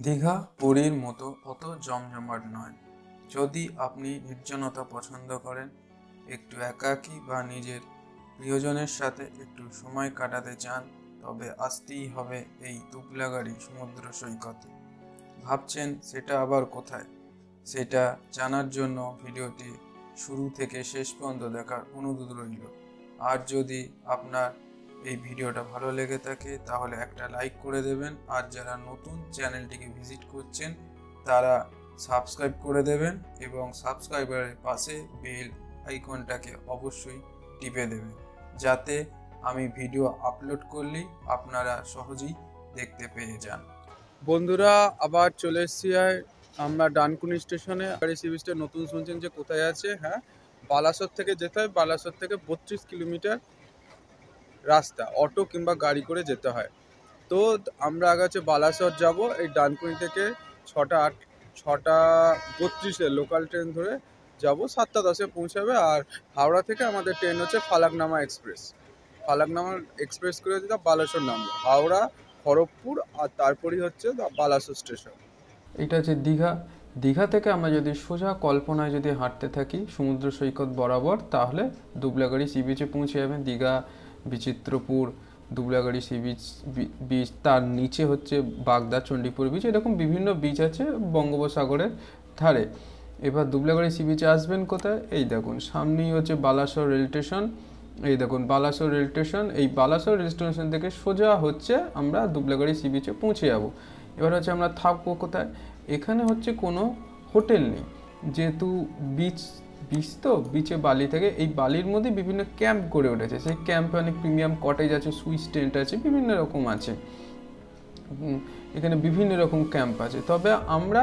দীঘা পুরীর মতো অত জমজমাট নয়। যদি আপনি নির্জনতা পছন্দ করেন, একটু একাকী বা নিজের প্রিয়জনের সাথে একটু সময় কাটাতে চান, তবে আসতেই হবে এই দুবলাগাড়ি সমুদ্র সৈকতে। ভাবছেন সেটা আবার কোথায়? সেটা জানার জন্য ভিডিওটি শুরু থেকে শেষ পর্যন্ত দেখার অনুরোধ রইল। আর যদি আপনার এই ভিডিওটা ভালো লেগে থাকে তাহলে একটা লাইক করে দেবেন, আর যারা নতুন চ্যানেলটিকে ভিজিট করছেন তারা সাবস্ক্রাইব করে দেবেন এবং সাবস্ক্রাইবারের পাশে বেল আইকনটাকে অবশ্যই টিপে দেবেন, যাতে আমি ভিডিও আপলোড করলেই আপনারা সহজেই দেখতে পেয়ে যান। বন্ধুরা, আবার চলে এসেছি আমরা ডানকুনি স্টেশনে। গাড়ি সি বিচটা নতুন শুনছেন যে কোথায় আছে। হ্যাঁ, বালাসোর থেকে যেতে হয়। বালাসোর থেকে 32 কিলোমিটার রাস্তা, অটো কিংবা গাড়ি করে যেতে হয়। তো আমরা আগে হচ্ছে বালাসোর যাব। এই ডানকুনি থেকে 6:32 লোকাল ট্রেন ধরে যাব, 7:10 পৌঁছাবে। আর হাওড়া থেকে আমাদের ট্রেন হচ্ছে ফালাকনামা এক্সপ্রেস। ফালাকনামা এক্সপ্রেস করে যেটা বালাসোর নামবে, হাওড়া, খড়গপুর, আর তারপরই হচ্ছে বালাসোর স্টেশন। এটা হচ্ছে দীঘা। দীঘা থেকে আমরা যদি সোজা কল্পনায় যদি হাঁটতে থাকি সমুদ্র সৈকত বরাবর, তাহলে দুবলাগাড়ি সি বিচে পৌঁছে যাবেন। Digha, Bichitrapur, Dublagadi sea beach beach, তার নিচে হচ্ছে বাগদা, চণ্ডীপুর বিচ, এরকম বিভিন্ন বিচ আছে বঙ্গোপসাগরের ধারে। এবার দুবলাগাড়ি সি বিচে আসবেন কোথায়? এই দেখুন সামনেই হচ্ছে বালাসোর রেল স্টেশন। এই দেখুন বালাসোর রেল স্টেশন। এই বালাসোর রেল স্টেশন থেকে সোজা হচ্ছে আমরা দুবলাগাড়ি সি বিচে পৌঁছে যাব। এবার হচ্ছে আমরা থাকবো কোথায়? এখানে হচ্ছে কোনো হোটেল নেই, যেহেতু বিচ বিচ তো বিচে বালি থেকে, এই বালির মধ্যে বিভিন্ন ক্যাম্প গড়ে উঠেছে। সেই ক্যাম্পে অনেক প্রিমিয়াম কটেজ আছে, সুইস টেন্ট আছে, বিভিন্ন রকম আছে। এখানে বিভিন্ন রকম ক্যাম্প আছে। তবে আমরা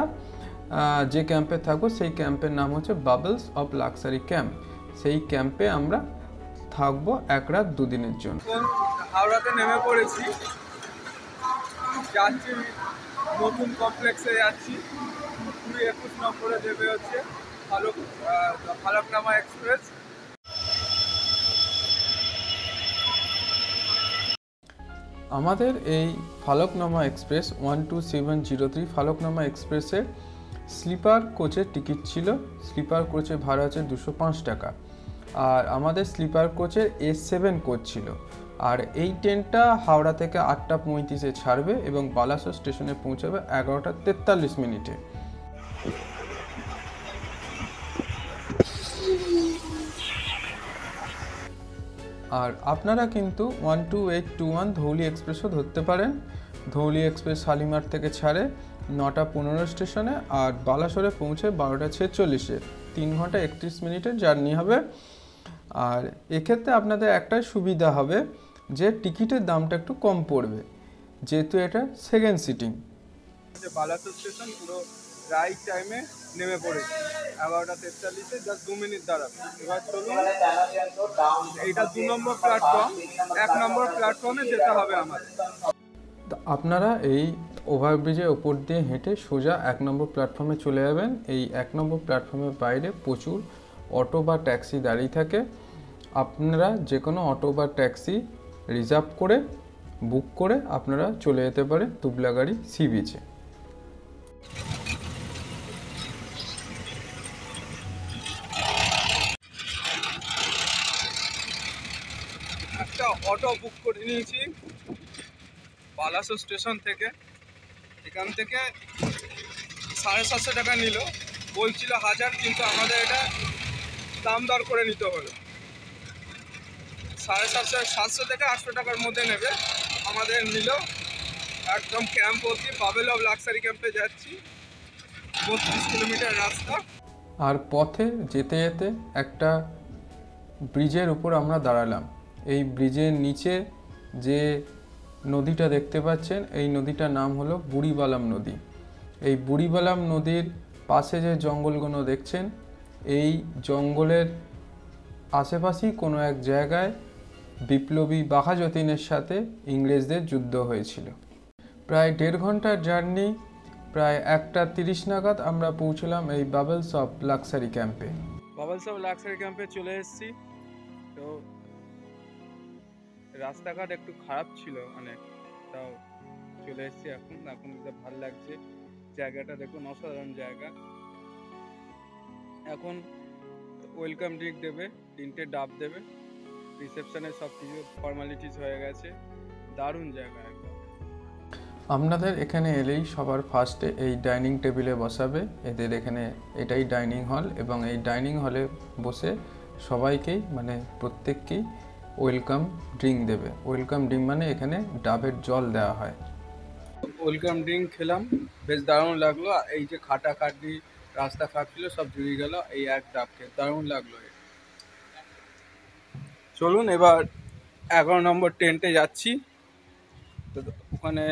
যে ক্যাম্পে থাকবো সেই ক্যাম্পের নাম হচ্ছে বাবলস অফ লাক্সারি ক্যাম্প। সেই ক্যাম্পে আমরা থাকবো 1 রাত 2 দিনের জন্য। হাওড়াতে নেমে পড়েছি, যাচ্ছি নতুন কমপ্লেক্সে যাচ্ছি। 21 নম্বরে দেবে হচ্ছে ফালাকনামা এক্সপ্রেস। আমাদের এই ফালকনামা এক্সপ্রেস 12703 ফালকনামা এক্সপ্রেসের স্লিপার কোচের টিকিট ছিল। স্লিপার কোচের ভাড়া আছে 205 টাকা। আর আমাদের স্লিপার কোচের S7 কোচ ছিল। আর এই ট্রেনটা হাওড়া থেকে 8:35-এ ছাড়বে এবং বালাসোর স্টেশনে পৌঁছাবে 11:43 আর আপনারা কিন্তু 12821 ধৌলি এক্সপ্রেসও ধরতে পারেন। ধৌলি এক্সপ্রেস শালিমার থেকে ছাড়ে 9:15 স্টেশনে, আর বালাসোরে পৌঁছে 12:46-এ। 3 ঘন্টা 31 মিনিটের জার্নি হবে। আর এক্ষেত্রে আপনাদের একটাই সুবিধা হবে যে টিকিটের দামটা একটু কম পড়বে, যেহেতু এটা সেকেন্ড সিটিং। বালাসোর স্টেশন পুরো রাইট টাইমে নেমে পড়েছি। 11:43-এ জাস্ট 2 মিনিট দাঁড়াবে। এবার চলুন, এইটা 2 নম্বর প্ল্যাটফর্ম। 1 নম্বর প্ল্যাটফর্মে যেতে হবে আমাদের। আপনারা এই ওভারব্রিজের ওপর দিয়ে হেঁটে সোজা 1 নম্বর প্ল্যাটফর্মে চলে যাবেন। এই 1 নম্বর প্ল্যাটফর্মের বাইরে প্রচুর অটো বা ট্যাক্সি দাঁড়িয়ে থাকে। আপনারা যে কোনো অটো বা ট্যাক্সি রিজার্ভ করে বুক করে আপনারা চলে যেতে পারেন দুবলাগাড়ি সি বিচে। একটা অটো বুক করে নিয়েছি বালাসোর স্টেশন থেকে। এখান থেকে 750 টাকা নিল, বলছিল 1000, কিন্তু আমাদের এটা দাম দর করে নিতে হলো। 750 থেকে 800 টাকার মধ্যে নেবে। আমাদের নিল। একদম ক্যাম্প অবধি, বাবেল অফ লাক্সারি ক্যাম্পে যাচ্ছি। 32 কিলোমিটার রাস্তা। আর পথে যেতে যেতে একটা ব্রিজের উপর আমরা দাঁড়ালাম। এই ব্রিজের নিচে যে নদীটা দেখতে পাচ্ছেন, এই নদীটার নাম হলো বুড়িবালাম নদী। এই বুড়িবালাম নদীর পাশে যে জঙ্গলগুলো দেখছেন, এই জঙ্গলের আশেপাশেই কোনো এক জায়গায় বিপ্লবী বাঘা যতীনের সাথে ইংরেজদের যুদ্ধ হয়েছিল। প্রায় 1.5 ঘন্টার জার্নি, প্রায় 1:30 নাগাদ আমরা পৌঁছলাম এই বাবলস অফ লাক্সারি ক্যাম্পে। বাবেলস অফ লাক্সারি ক্যাম্পে চলে এসেছি। তো রাস্তাঘাট একটু খারাপ ছিল, মানে তাও চলে এসেছি এখন ভালো লাগছে জায়গাটা, দেখুন অসাধারণ জায়গা। এখন ওয়েলকাম ড্রিঙ্ক দেবে, 3টে ডাব দেবে, রিসেপশনে সব কিছু ফর্মালিটিস হয়ে গেছে, দারুণ জায়গা একদম। আপনাদের এখানে এলেই সবার ফার্স্টে এই ডাইনিং টেবিলে বসাবে। এদের এখানে এটাই ডাইনিং হল, এবং এই ডাইনিং হলে বসে সবাইকেই মানে প্রত্যেককেই ওয়েলকাম ড্রিঙ্ক দেবে। ওয়েলকাম ড্রিঙ্ক মানে এখানে ডাবের জল দেওয়া হয়। ওয়েলকাম ড্রিঙ্ক খেলাম, বেশ দারুণ লাগলো। এই যে খাটাখাটি রাস্তা খারাপ ছিল সব জুড়িয়ে গেল এই এক ডাব খেয়ে, দারুণ লাগলো। চলুন এবার 11 নম্বর টেন্টে যাচ্ছি। তো ওখানে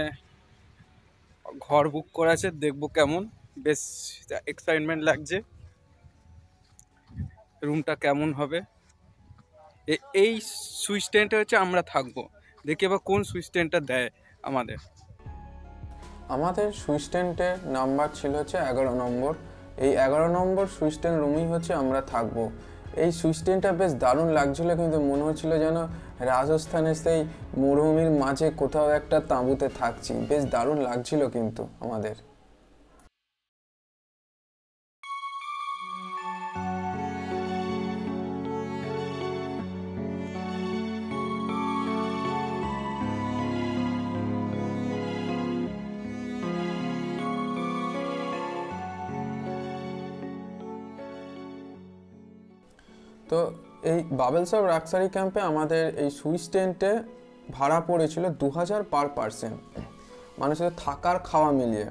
ঘর বুক করা আছে, দেখবো কেমন, বেশ এক্সাইটমেন্ট লাগছে রুমটা কেমন হবে। এই সুইচ টেন্টে হচ্ছে আমরা থাকবো, দেখি এবার কোন সুইচ টেন্টটা দেয় আমাদের। আমাদের সুইচ টেন্টের নাম্বার ছিল হচ্ছে 11 নম্বর। এই 11 নম্বর সুইচ টেন্ট রুমেই হচ্ছে আমরা থাকবো। এই সুইচ টেন্টটা বেশ দারুণ লাগছিল, কিন্তু মনে হচ্ছিল যেন রাজস্থানের সেই মরুভূমির মাঝে কোথাও একটা তাঁবুতে থাকছি। বেশ দারুণ লাগছিল কিন্তু আমাদের। তো এই বাবেলস অফ রাক্সারি ক্যাম্পে আমাদের এই সুইচ টেন্টে ভাড়া পড়েছিল 2000 পার পারসন, মানুষের থাকার খাওয়া মিলিয়ে।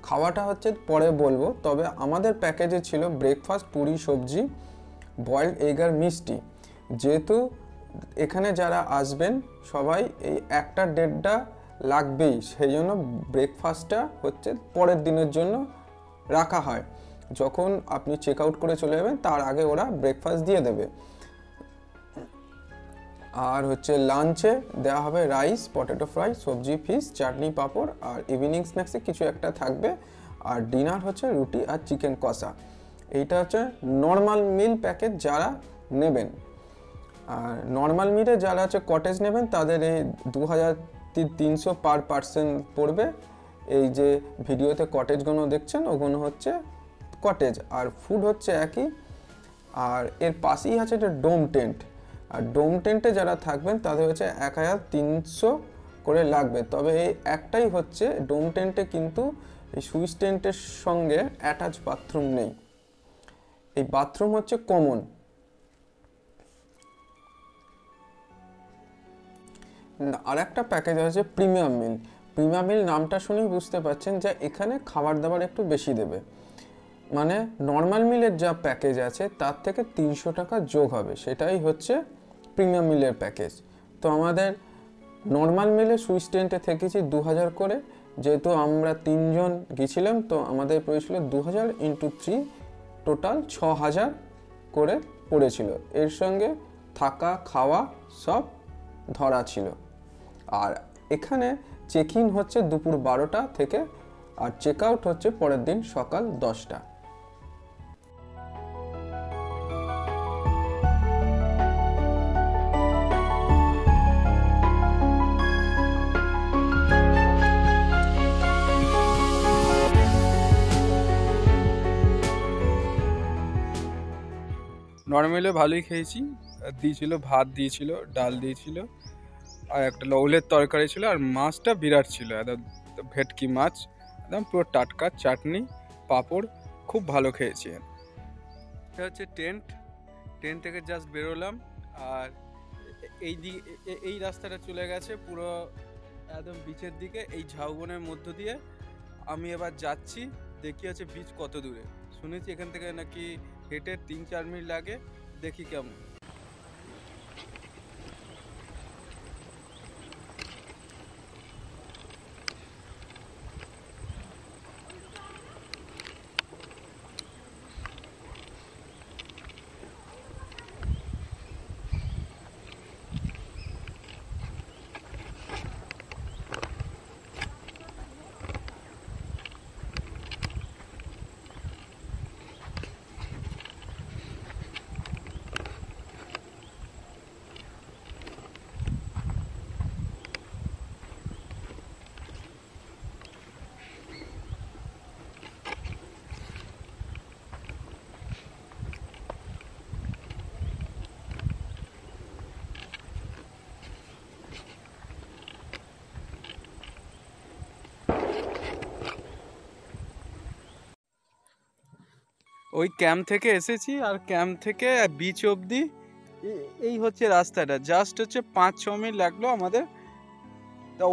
খাওয়াটা হচ্ছে পরে বলবো, তবে আমাদের প্যাকেজে ছিল ব্রেকফাস্ট, পুরি সবজি, বয়েলড এগ আর মিষ্টি। যেহেতু এখানে যারা আসবেন সবাই এই 1-1.5টা লাগবেই, সেই জন্য ব্রেকফাস্টটা হচ্ছে পরের দিনের জন্য রাখা হয়। যখন আপনি চেক আউট করে চলে যাবেন তার আগে ওরা ব্রেকফাস্ট দিয়ে দেবে। আর হচ্ছে লাঞ্চে দেওয়া হবে রাইস, পটেটো ফ্রাই, সবজি, ফিশ, চাটনি, পাঁপড়, আর ইভিনিং স্ন্যাক্সে কিছু একটা থাকবে। আর ডিনার হচ্ছে রুটি আর চিকেন কষা। এইটা হচ্ছে নর্মাল মিল প্যাকেজ যারা নেবেন। আর নর্মাল মিলে যারা হচ্ছে কটেজ নেবেন তাদের এই 2300 পার পারসন পড়বে। এই যে ভিডিওতে কটেজগুলো দেখছেন ওগুলো হচ্ছে কটেজ, আর ফুড হচ্ছে একই। আর এর পাশেই আছে একটা ডোম টেন্ট, আর ডোম টেন্টে যারা থাকবেন তাদের হচ্ছে 1300 করে লাগবে। তবে এই একটাই হচ্ছে ডোম টেন্টে কিন্তু এই সুইচ টেন্টের সঙ্গে অ্যাটাচ বাথরুম নেই, এই বাথরুম হচ্ছে কমন। আর একটা প্যাকেজ আছে প্রিমিয়াম মিল। প্রিমিয়াম মিল নামটা শুনেই বুঝতে পারছেন যে এখানে খাবার দাবার একটু বেশি দেবে, মানে নর্মাল মিলের যা প্যাকেজ আছে তার থেকে 300 টাকা যোগ হবে, সেটাই হচ্ছে প্রিমিয়াম মিলের প্যাকেজ। তো আমাদের নর্মাল মিলে সুইচ টেন্টে থেকেছি 2000 করে, যেহেতু আমরা 3 জন গেছিলাম তো আমাদের পড়েছিল 2000 × 3, টোটাল 6000 করে পড়েছিল। এর সঙ্গে থাকা খাওয়া সব ধরা ছিল। আর এখানে চেক ইন হচ্ছে দুপুর 12টা থেকে, আর চেক আউট হচ্ছে পরের দিন সকাল 10টা। নর্মালে ভালোই খেয়েছি, দিয়েছিল ভাত, দিয়েছিল ডাল, দিয়েছিল আর একটা লৌলের তরকারি ছিল, আর মাছটা বিরাট ছিল, একদম ভেটকি মাছ, একদম পুরো টাটকা, চাটনি, পাঁপড়, খুব ভালো খেয়েছি। এটা হচ্ছে টেন্ট থেকে জাস্ট বেরোলাম, আর এই রাস্তাটা চলে গেছে পুরো একদম বিচের দিকে, এই ঝাউবনের মধ্য দিয়ে আমি এবার যাচ্ছি। দেখি আছে বিচ কত দূরে, শুনেছি এখান থেকে নাকি হেঁটে 3-4 মিনিট লাগে, দেখি কেমন। ওই ক্যাম্প থেকে এসেছি, আর ক্যাম্প থেকে বিচ অবধি এই হচ্ছে রাস্তাটা, জাস্ট হচ্ছে 5-6 মিনিট লাগলো আমাদের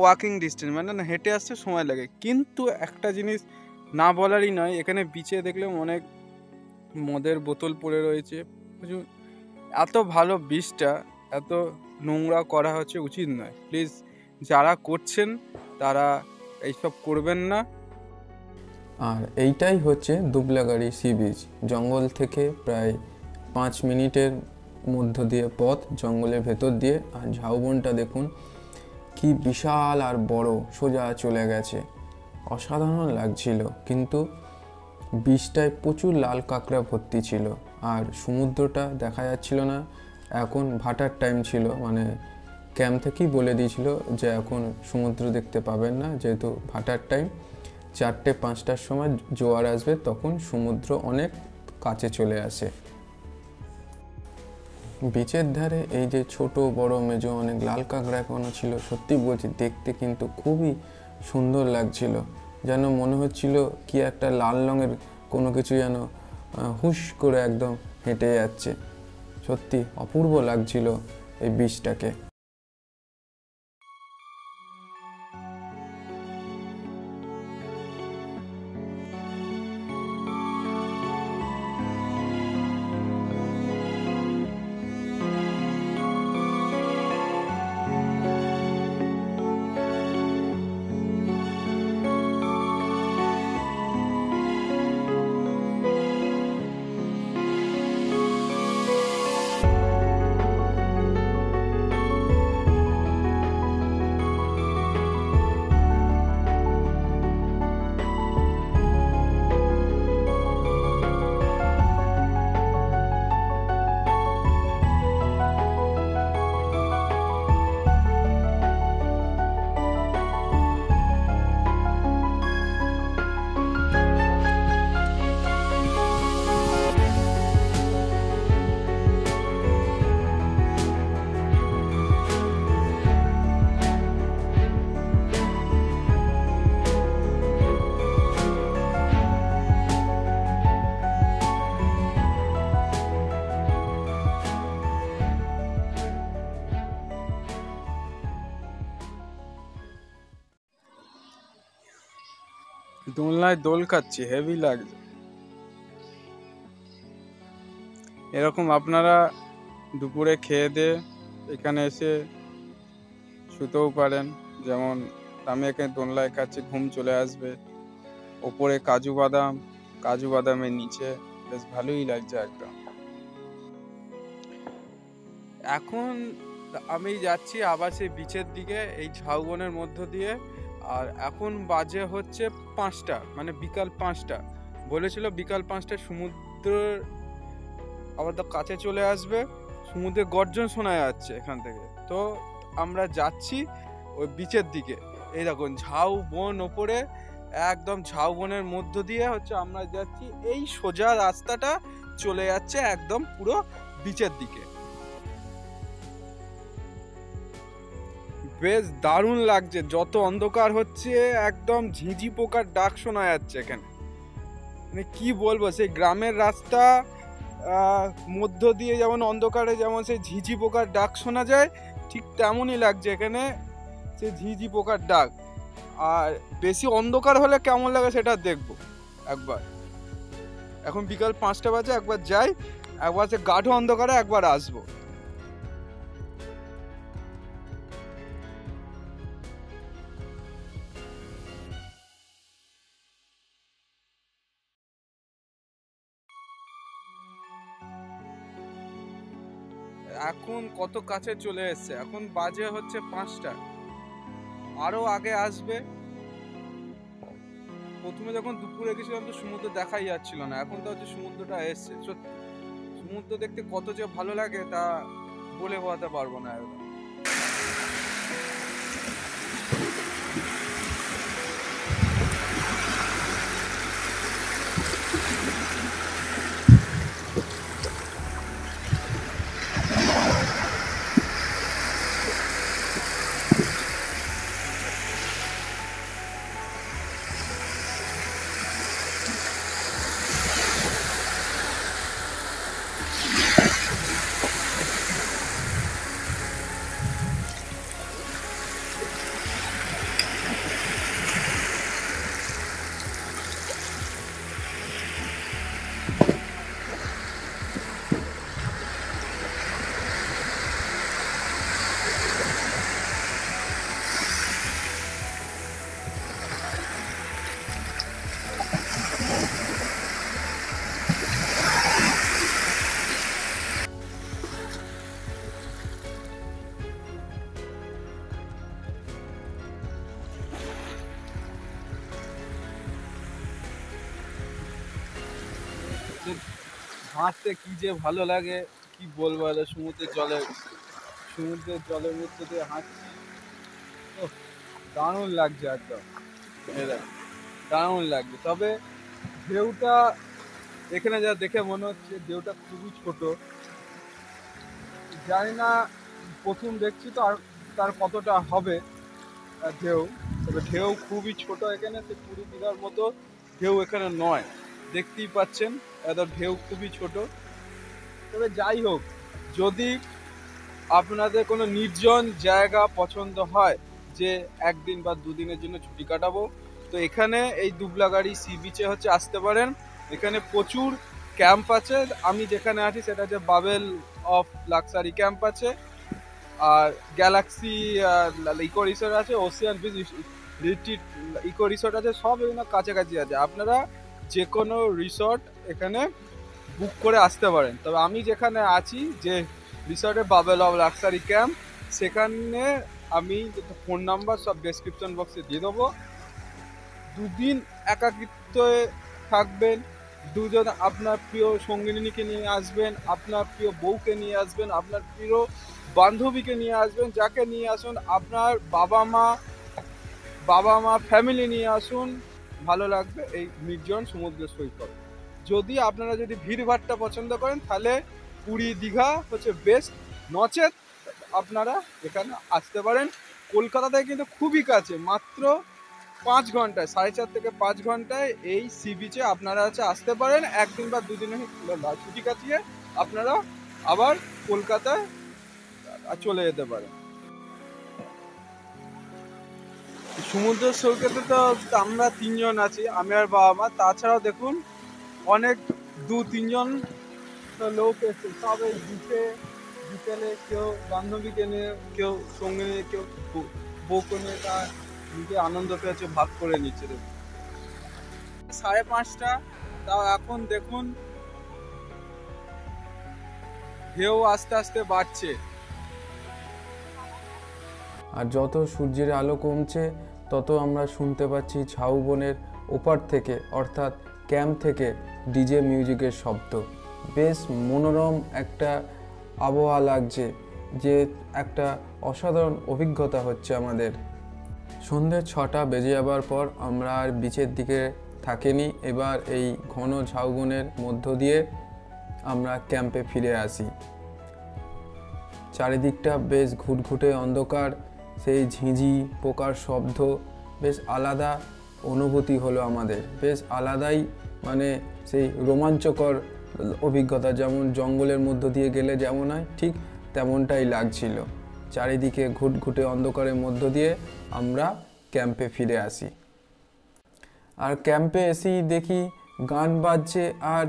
ওয়াকিং ডিস্টেন্স, মানে না হেঁটে আসতে সময় লাগে। কিন্তু একটা জিনিস না বলারই নয়, এখানে বিচে দেখলে অনেক মদের বোতল পড়ে রয়েছে। এত ভালো বিচটা এত নোংরা করা হচ্ছে, উচিত নয়। প্লিজ যারা করছেন তারা এইসব করবেন না। আর এইটাই হচ্ছে দুবলাগাড়ি সি বিচ। জঙ্গল থেকে প্রায় 5 মিনিটের মধ্য দিয়ে পথ, জঙ্গলের ভেতর দিয়ে। আর ঝাউবনটা দেখুন কি বিশাল আর বড়, সোজা চলে গেছে, অসাধারণ লাগছিল। কিন্তু বিচটায় প্রচুর লাল কাঁকড়া ভর্তি ছিল, আর সমুদ্রটা দেখা যাচ্ছিল না। এখন ভাটার টাইম ছিল, মানে ক্যাম্প থেকেই বলে দিয়েছিল যে এখন সমুদ্র দেখতে পাবেন না, যেহেতু ভাটার টাইম। 4টে-5টার সময় জোয়ার আসবে, তখন সমুদ্র অনেক কাছে চলে আসে। বিচের ধারে এই যে ছোট বড় মেজো অনেক লাল কাঁকড়া এখনো ছিল, সত্যি বলছি দেখতে কিন্তু খুবই সুন্দর লাগছিল। যেন মনে হচ্ছিল কি একটা লাল রঙের কোনো কিছু যেন হুশ করে একদম হেঁটে যাচ্ছে। সত্যি অপূর্ব লাগছিল এই বিচটাকে। দোলনায় দোল খাচ্ছি, হেভি লাগছে। এরকম আপনারা দুপুরে খেয়ে দিয়ে এখানে এসে শুতেও পারেন। যেমন আমি এখানে দোলনায় খাচ্ছি, ঘুম চলে আসবে। ওপরে কাজু বাদামের নিচে বেশ ভালোই লাগছে একদম। এখন আমি যাচ্ছি আবার সেই বিচের দিকে, এই ঝাউবনের মধ্য দিয়ে। আর এখন বাজে হচ্ছে 5টা, মানে বিকাল 5টা। বলেছিল বিকাল 5টায় সমুদ্রের আবার তো কাছে চলে আসবে, সমুদ্রের গর্জন শোনা যাচ্ছে এখান থেকে। তো আমরা যাচ্ছি ওই বিচের দিকে। এই দেখুন ঝাউবন ওপরে, একদম ঝাউবনের মধ্য দিয়ে হচ্ছে আমরা যাচ্ছি। এই সোজা রাস্তাটা চলে যাচ্ছে একদম পুরো বিচের দিকে। বেশ দারুণ লাগছে। যত অন্ধকার হচ্ছে একদম ঝিঁঝি পোকার ডাক শোনা যাচ্ছে এখানে। মানে কি বলবো, সেই গ্রামের রাস্তা মধ্য দিয়ে যেমন অন্ধকারে যেমন সেই ঝিঁঝি পোকার ডাক শোনা যায়, ঠিক তেমনই লাগছে এখানে সেই ঝিঁঝি পোকার ডাক। আর বেশি অন্ধকার হলে কেমন লাগে সেটা দেখবো একবার। এখন বিকাল 5টা বাজে, একবার যাই, একবার সে গাঢ় অন্ধকারে একবার আসবো। এখন কত কাছে চলে এসছে, এখন বাজে হচ্ছে 5টা, আরো আগে আসবে। প্রথমে যখন দুপুরে গেছিলাম তো সমুদ্র দেখাই যাচ্ছিল না, এখন তো হচ্ছে সমুদ্রটা এসছে। সত্যি সমুদ্র দেখতে কত যে ভালো লাগে তা বলে বোঝাতে পারবো না একদম। তো হাঁটতে কি যে ভালো লাগে কি বলবো, এটা সমুদ্রের জলের মধ্যে দিয়ে হাঁটছি, ওহ, দারুণ লাগছে একদম। এরা দারুণ লাগছে। তবে ঢেউটা এখানে যা দেখে মনে হচ্ছে ঢেউটা খুবই ছোট। জানি না, প্রথম দেখছি তো আর তার কতটা হবে ঢেউ। তবে ঢেউ খুবই ছোট এখানে, তো পুরী দীঘার মতো ঢেউ এখানে নয়, দেখতেই পাচ্ছেন এত ঢেউ খুবই ছোট। তবে যাই হোক, যদি আপনাদের কোনো নির্জন জায়গা পছন্দ হয় যে একদিন বা দুদিনের জন্য ছুটি কাটাবো, তো এখানে এই দুবলাগাড়ি সি বিচে হচ্ছে আসতে পারেন। এখানে প্রচুর ক্যাম্প আছে। আমি যেখানে আছি সেটা হচ্ছে বাবেল অফ লাক্সারি ক্যাম্প আছে, আর গ্যালাক্সি ইকো রিসোর্ট আছে, ocean beach retreat eco resort আছে, সব এগুলো কাছাকাছি আছে। আপনারা যে কোনো রিসোর্ট এখানে বুক করে আসতে পারেন। তবে আমি যেখানে আছি, যে রিসর্টে বাবেল অফ লাক্সারি ক্যাম্প, সেখানে আমি ফোন নাম্বার সব ডেসক্রিপশন বক্সে দিয়ে দেবো। দুদিন একাকিত্বে থাকবেন, দুজন আপনার প্রিয় সঙ্গিনীকে নিয়ে আসবেন, আপনার প্রিয় বউকে নিয়ে আসবেন, আপনার প্রিয় বান্ধবীকে নিয়ে আসবেন, যাকে নিয়ে আসুন, আপনার বাবা মা ফ্যামিলি নিয়ে আসুন, ভালো লাগবে এই নির্জন সমুদ্র সৈকত। আপনারা যদি ভিড়ভাট্টা পছন্দ করেন তাহলে পুরী দীঘা হচ্ছে বেস্ট, নচেত আপনারা এখানে আসতে পারেন। কলকাতা থেকে কিন্তু খুবই কাছে, মাত্র 5 ঘন্টায়, 4.5 থেকে 5 ঘন্টায় এই সি বিচে আপনারা হচ্ছে আসতে পারেন। একদিন বা দুদিনের ছুটি কাটিয়ে আপনারা আবার কলকাতায় চলে যেতে পারেন। সমুদ্র সৈকতে তো আমরা 3 জন আছি, আমি আর বাবা মা। তাছাড়াও দেখুন অনেক 2-3 জন লোক এসে সব এই বিকেলে কেউ বান্ধবীকে নিয়ে, কেউ সঙ্গে নিয়ে, কেউ বউকে নিয়ে তার নিজে আনন্দ পেয়েছে, ভাগ করে নিচ্ছে। দেখুন 5:30, তাও এখন দেখুন ঢেউ আস্তে আস্তে বাড়ছে। আর যত সূর্যের আলো কমছে তত আমরা শুনতে পাচ্ছি ঝাউবনের ওপার থেকে, অর্থাৎ ক্যাম্প থেকে ডিজে মিউজিকের শব্দ। বেশ মনোরম একটা আবহাওয়া লাগছে, যে একটা অসাধারণ অভিজ্ঞতা হচ্ছে আমাদের। সন্ধ্যে 6টা বেজে যাবার পর আমরা আর বিচের দিকে থাকিনি। এবার এই ঘন ঝাউবনের মধ্য দিয়ে আমরা ক্যাম্পে ফিরে আসি। চারিদিকটা বেশ ঘুটঘুটে অন্ধকার, সেই ঝিঁঝি পোকার শব্দ, বেশ আলাদা অনুভূতি হলো আমাদের, বেশ আলাদাই, মানে সেই রোমাঞ্চকর অভিজ্ঞতা। যেমন জঙ্গলের মধ্য দিয়ে গেলে যেমন হয়, ঠিক তেমনটাই লাগছিল। চারিদিকে ঘুটঘুটে অন্ধকারের মধ্য দিয়ে আমরা ক্যাম্পে ফিরে আসি। আর ক্যাম্পে এসেই দেখি গান বাজছে, আর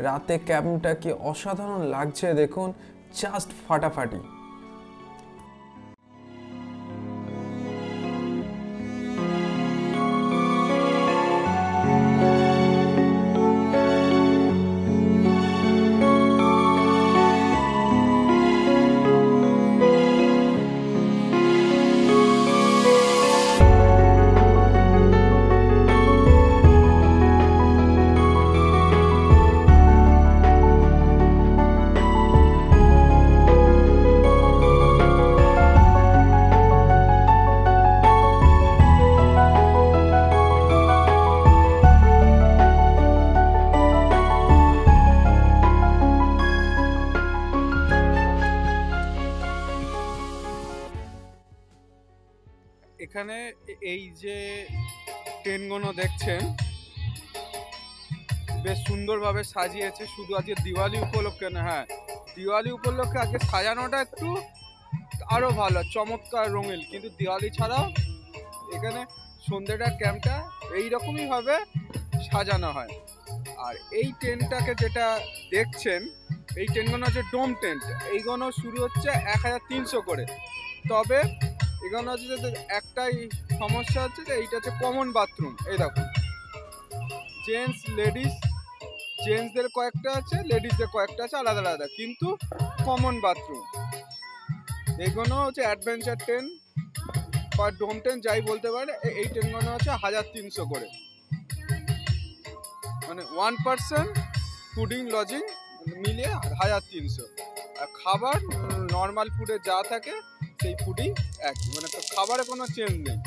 রাতে ক্যাম্পটা কি অসাধারণ লাগছে দেখুন, জাস্ট ফাটাফাটি। এখানে এই যে ট্রেনগুলো দেখছেন বেশ সুন্দরভাবে সাজিয়েছে, শুধু আজকে দিওয়ালি উপলক্ষে না, হ্যাঁ দিওয়ালি উপলক্ষে আজকে সাজানোটা একটু আরো ভালো, চমৎকার রঙিন। কিন্তু দিওয়ালি ছাড়াও এখানে সন্ধ্যেটা ক্যাম্পটা এইরকমই ভাবে সাজানো হয়। আর এই টেন্টটাকে যেটা দেখছেন, এই টেন্টগুলো হচ্ছে ডোম টেন্ট। এইগুলো শুরু হচ্ছে 1300 করে। তবে এখানে হচ্ছে যে একটাই সমস্যা হচ্ছে যে এইটা হচ্ছে কমন বাথরুম। এই দেখুন, জেন্টসদের কয়েকটা আছে, লেডিসদের কয়েকটা আছে, আলাদা আলাদা, কিন্তু কমন বাথরুম। এইগুলো হচ্ছে অ্যাডভেঞ্চার টেন্ট বা ডোম টেন্ট যাই বলতে পারে। এই টেন্টগুলো হচ্ছে 1300 করে, মানে 1 পার্সন ফুডিং লজিং মিলিয়ে 1300। আর খাবার নর্মাল ফুডে যা থাকে সেই ফুডই একই, মানে খাবারে কোনো চেঞ্জ নেই।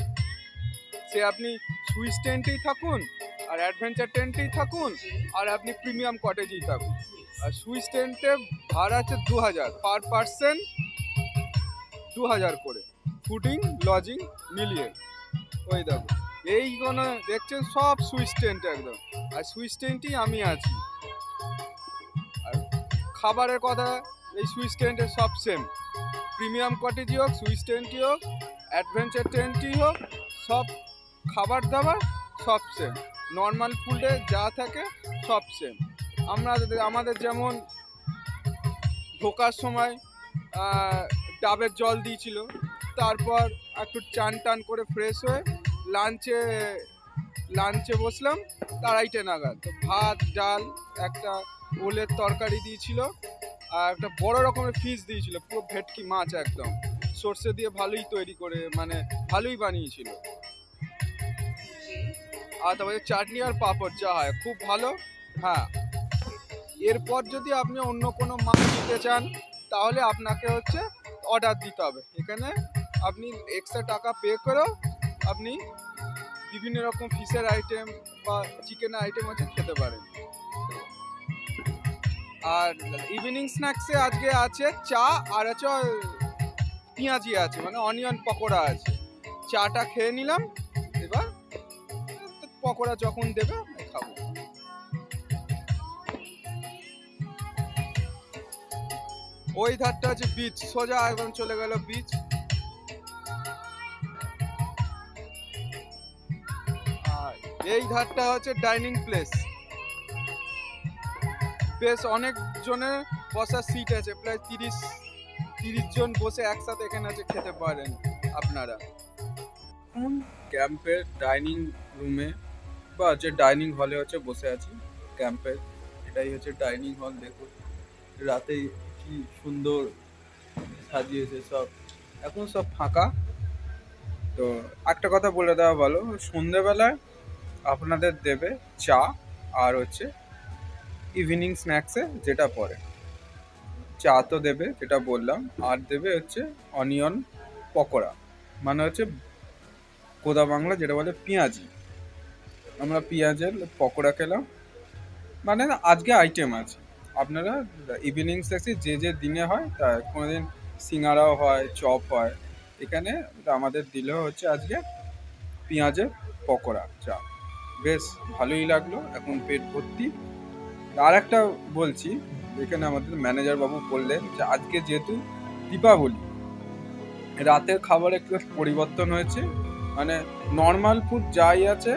সে আপনি সুইস টেন্টেই থাকুন আর অ্যাডভেঞ্চার টেন্টেই থাকুন আর আপনি প্রিমিয়াম কটেজেই থাকুন। আর সুইস টেন্টে ভাড়া আছে 2000 পার পার্সন, 2000 করে ফুডিং লজিং মিলিয়ে। ওই দেখো এইগুলো দেখছেন সব সুইস টেন্ট একদম, আর সুইস টেন্টই আমি আছি। আর খাবারের কথা এই সুইস টেন্টে সব সেম, প্রিমিয়াম কটেজই হোক, সুইস টেন্টই হোক, অ্যাডভেঞ্চার টেন্টই হোক, সব খাবার দাবার সব সেম। নর্মাল ফুডে যা থাকে সব সেম। আমাদের যেমন ঢোকার সময় ডাবের জল দিয়েছিল, তারপর একটু চান টান করে ফ্রেশ হয়ে লাঞ্চে বসলাম 2:30 নাগাদ। তো ভাত ডাল একটা ওলের তরকারি দিয়েছিল আর একটা বড় রকমের ফিশ দিয়েছিল, পুরো ভেটকি মাছ একদম সর্ষে দিয়ে ভালোই তৈরি করে, মানে ভালোই বানিয়েছিল। আর তারপরে চাটনি আর পাঁপড় যা হয় খুব ভালো। হ্যাঁ, এরপর যদি আপনি অন্য কোনো মাছ নিতে চান তাহলে আপনাকে হচ্ছে অর্ডার দিতে হবে। এখানে আপনি এক্সট্রা টাকা পে করেও আপনি বিভিন্ন রকম ফিশের আইটেম বা চিকেনের আইটেম আছে খেতে পারেন। আর ইভিনিং স্ন্যাক্সে আজকে আছে চা আর আছে পেঁয়াজি আছে, মানে অনিয়ন পকোড়া আছে। চাটা খেয়ে নিলাম, এবার পকোড়া যখন দেবে খাবো। ওই ধারটা আছে বিচ, সোজা একদম চলে গেল বিচ। আর এই ধারটা হচ্ছে ডাইনিং প্লেস, বেশ অনেক জনের বসার সিট আছে, প্রায় 30 জন বসে একসাথে এখানে আছে খেতে পারেন আপনারা। ক্যাম্পের ডাইনিং রুমে বা হচ্ছে ডাইনিং হলে হচ্ছে বসে আছি ক্যাম্পের। এটাই হচ্ছে ডাইনিং হল। দেখুন রাতে কি সুন্দর সাজিয়েছে সব, এখন সব ফাঁকা। তো একটা কথা বলে দেওয়া ভালো, সন্ধ্যেবেলায় আপনাদের দেবে চা আর হচ্ছে ইভিনিং স্ন্যাক্সে যেটা পড়ে, চা তো দেবে যেটা বললাম, আর দেবে হচ্ছে অনিয়ন পকোড়া, মানে হচ্ছে কোদা বাংলা যেটা বলে পেঁয়াজি। আমরা পেঁয়াজের পকোড়া খেলাম, মানে আজকে আইটেম আছে। আপনারা ইভিনিং স্ন্যাক্সে যে যে দিনে হয়, তা কোনোদিন সিঙ্গারাও হয়, চপ হয়, এখানে আমাদের দিলেও হচ্ছে আজকে পেঁয়াজের পকোড়া চা। বেশ ভালোই লাগলো, এখন পেট ভর্তি। আর একটা বলছি, এখানে আমাদের ম্যানেজার বাবু বললেন যে আজকে যেহেতু দীপাবলি, রাতের খাবার একটু পরিবর্তন হয়েছে, মানে নর্মাল ফুড যাই আছে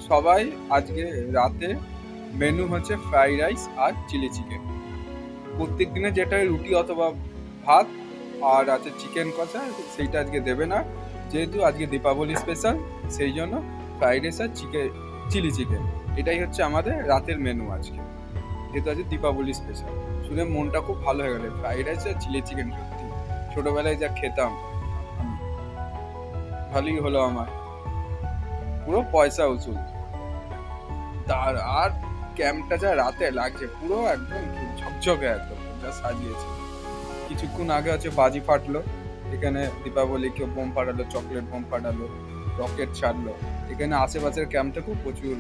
সবাই আজকে রাতে মেনু হচ্ছে ফ্রাইড রাইস আর চিলি চিকেন। প্রত্যেক দিনে যেটা রুটি অথবা ভাত আর আছে চিকেন কষা, সেইটা আজকে দেবে না। যেহেতু আজকে দীপাবলি স্পেশাল, সেই জন্য ফ্রাইড রাইস আর চিলি চিকেন, এটাই হচ্ছে আমাদের রাতের মেনু আজকে, যেহেতু আজকে দীপাবলি স্পেশাল। শুনে মনটা খুব ভালো হয়ে গেল। ফ্রাইড রাইস আর চিলি চিকেন সত্যি ছোটবেলায় যা খেতাম, ভালোই হলো আমার, পুরো পয়সা উসুল। আর ক্যাম্পটা যা রাতে লাগছে পুরো একদম ঝকঝকে, একদম যা সাজিয়েছে। কিছুক্ষণ আগে হচ্ছে বাজি ফাটলো এখানে, দীপাবলি কেউ বোম ফাটালো, চকলেট বোম ফাটালো, রকেট ছাড়লো। এখানে আশেপাশের ক্যাম্প থেকেও প্রচুর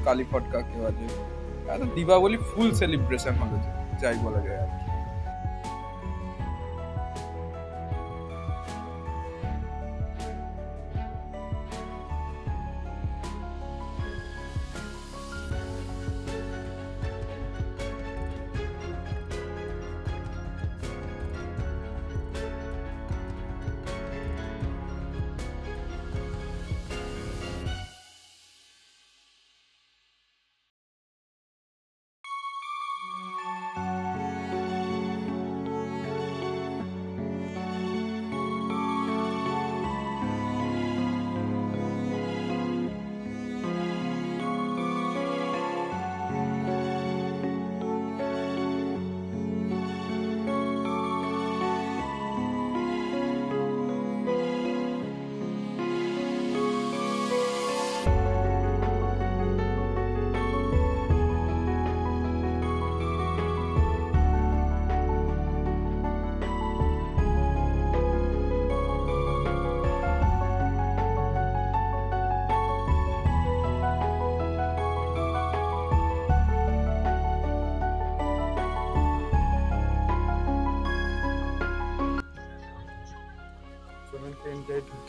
কালী ফটকা কেউ আছে। দীপাবলি ফুল সেলিব্রেশন হলো যাই বলা যায় আর কি।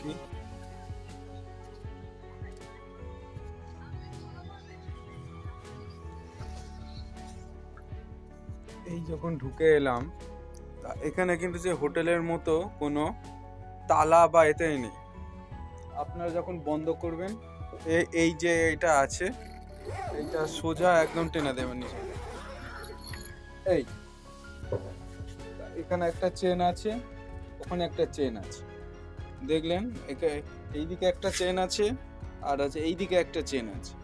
দেখি। এই যখন ঢুকে এলাম, তা এখানে কিন্তু যে হোটেলের মতো কোনো তালা বা এটাই নেই। আপনারা যখন বন্ধ করবেন, এই যে এটা আছে, এইটা সোজা একদম টেনে দেবেন নিচে। এই এখানে একটা চেন আছে, ওখানে একটা চেন আছে, দেখলেন? এইদিকে একটা চেন আছে, আর আছে এইদিকে একটা চেন আছে।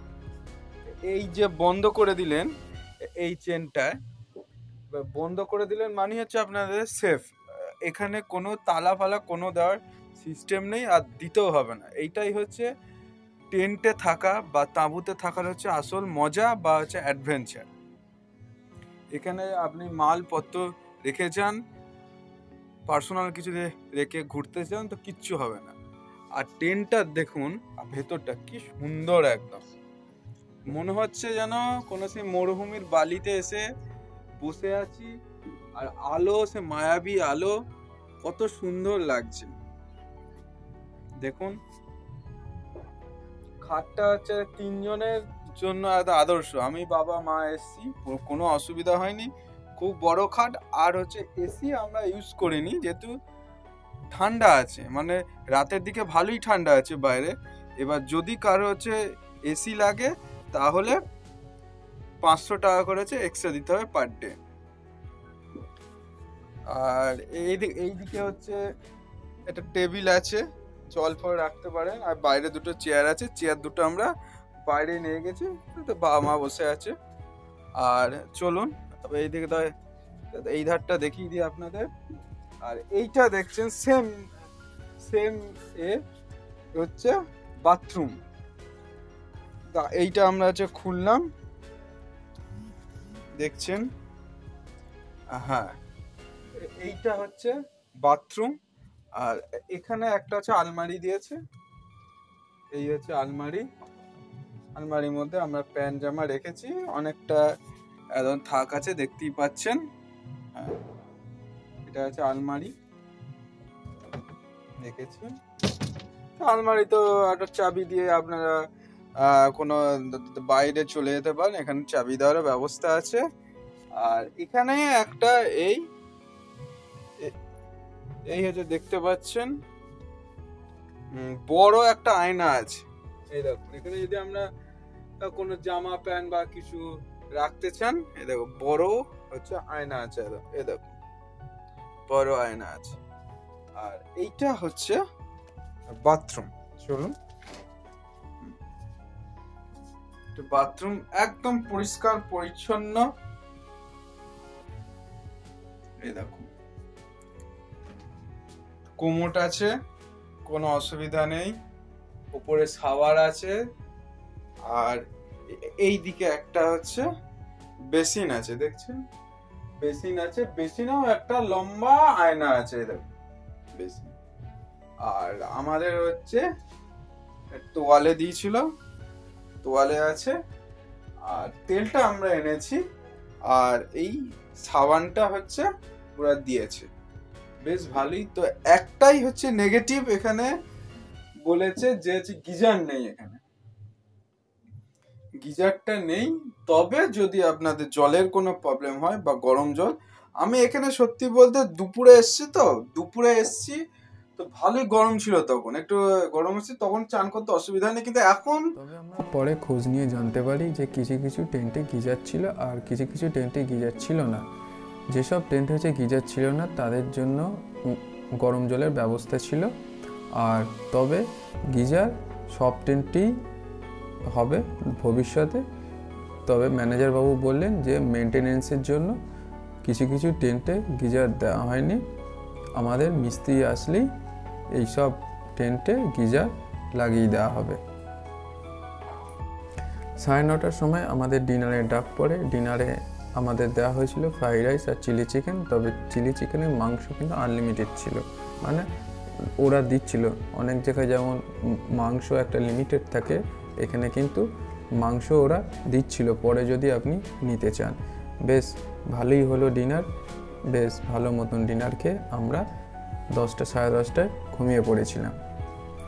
এই যে বন্ধ করে দিলেন এই চেনটা, বন্ধ করে দিলেন মানে হচ্ছে আপনাদের সেফ। এখানে কোনো তালা ফালা কোনো দেওয়ার সিস্টেম নেই, আর দিতেও হবে না। এইটাই হচ্ছে টেন্টে থাকা বা তাঁবুতে থাকার হচ্ছে আসল মজা বা হচ্ছে অ্যাডভেঞ্চার। এখানে আপনি মালপত্র রেখে যান, পার্সোনাল কিছু রেখে ঘুরতে যান, তো কিচ্ছু হবে না। আর টেন্টটা দেখুন ভেতরটা কি সুন্দর, একদম মনে হচ্ছে যেন কোনো সেই মরুভূমির বালিতে এসে বসে আছি। আর আলো, সে মায়াবী আলো, কত সুন্দর লাগছে দেখুন। খাটটা হচ্ছে 3 জনের জন্য আদর্শ। আমি বাবা মা এসছি, কোনো অসুবিধা হয়নি। খুব বড় খাট, আর হচ্ছে এসি আমরা ইউজ করিনি যেহেতু ঠান্ডা আছে, মানে রাতের দিকে ভালোই ঠান্ডা আছে বাইরে। এবার যদি কারো হচ্ছে এসি লাগে তাহলে 500 টাকা করে এক্সট্রা দিতে হবে পার ডে। আর এইদিকে হচ্ছে একটা টেবিল আছে, জল ফল রাখতে পারেন। আর বাইরে দুটো চেয়ার আছে, চেয়ার দুটো আমরা বাইরে নিয়ে গেছি, তো বাবা মা বসে আছে। আর চলুন তবে এইদিকে এই ধারটা দেখিয়ে দিই আপনাদের। আর এইটা দেখছেন সেম সেম এ হচ্ছে বাথরুম। তা এইটা আমরা হচ্ছে খুললাম, দেখছেন? হ্যাঁ, এইটা হচ্ছে বাথরুম। আর এখানে একটা হচ্ছে আলমারি দিয়েছে, এই হচ্ছে আলমারি। আলমারির মধ্যে আমরা প্যান্ট জামা রেখেছি, অনেকটা একদম থাক আছে, দেখতেই পাচ্ছেন। হ্যাঁ, এটা হচ্ছে আলমারি, দেখেছি। আলমারি তো একটা চাবি দিয়ে আপনারা কোনো বাইরে চলে যেতে পারেন, এখানে চাবি দেওয়ার ব্যবস্থা আছে। আর এখানে একটা এই হচ্ছে দেখতে পাচ্ছেন বড় একটা আয়না আছে। এই দেখুন, এখানে যদি আমরা কোনো জামা প্যান্ট বা কিছু রাখতে চান, এই দেখো বড় হচ্ছে আয়না আছে, এই দেখো বড় আয়না আছে। আর এইটা হচ্ছে বাথরুম। চলুন, বাথরুম একদম পরিষ্কার পরিচ্ছন্ন। এই দেখুন, কোমোট আছে, কোনো অসুবিধা নেই। উপরে শাওয়ার আছে, আর এই দিকে একটা হচ্ছে বেসিন আছে, দেখছেন? বেসিন আছে, বেসিনেও একটা লম্বা আয়না আছে, দেখুন বেসিন। আর আমাদের হচ্ছে তোয়ালে দিয়েছিল, তোয়ালে আছে। আর তেলটা আমরা এনেছি, আর এই সাবানটা হচ্ছে ওরা দিয়েছে, বেশ ভালোই। তো একটাই হচ্ছে নেগেটিভ এখানে বলেছে যে গিজার নেই, এখানে গিজারটা নেই। তবে যদি আপনাদের জলের কোনো প্রবলেম হয় বা গরম জল, আমি এখানে সত্যি বলতে দুপুরে এসছি, তো দুপুরে এসছি তো ভালোই গরম ছিল, তখন একটু গরম হচ্ছে, তখন চান করতে অসুবিধা নেই। কিন্তু এখন তবে আমরা পরে খোঁজ নিয়ে জানতে পারি যে কিছু কিছু টেন্টে গিজার ছিল আর কিছু কিছু টেন্টে গিজার ছিল না। যেসব টেন্ট হচ্ছে গিজার ছিল না তাদের জন্য গরম জলের ব্যবস্থা ছিল। আর তবে গিজার সব টেন্টেই হবে ভবিষ্যতে। তবে ম্যানেজার বাবু বললেন যে মেনটেনেন্সের জন্য কিছু কিছু টেন্টে গিজার দেওয়া হয়নি, আমাদের মিস্ত্রি আসলেই এইসব টেন্টে গিজার লাগিয়ে দেওয়া হবে। 9:30টার সময় আমাদের ডিনারের ডাক পড়ে। ডিনারে আমাদের দেওয়া হয়েছিল ফ্রাইড রাইস আর চিলি চিকেন। তবে চিলি চিকেনের মাংস কিন্তু আনলিমিটেড ছিল, মানে ওরা দিচ্ছিল। অনেক জায়গায় যেমন মাংস একটা লিমিটেড থাকে, এখানে কিন্তু মাংস ওরা দিচ্ছিল পরে যদি আপনি নিতে চান। বেশ ভালোই হলো ডিনার, বেশ ভালো মতন ডিনার খেয়ে আমরা 10টা সাড়ে 10টায় ঘুমিয়ে পড়েছিলাম।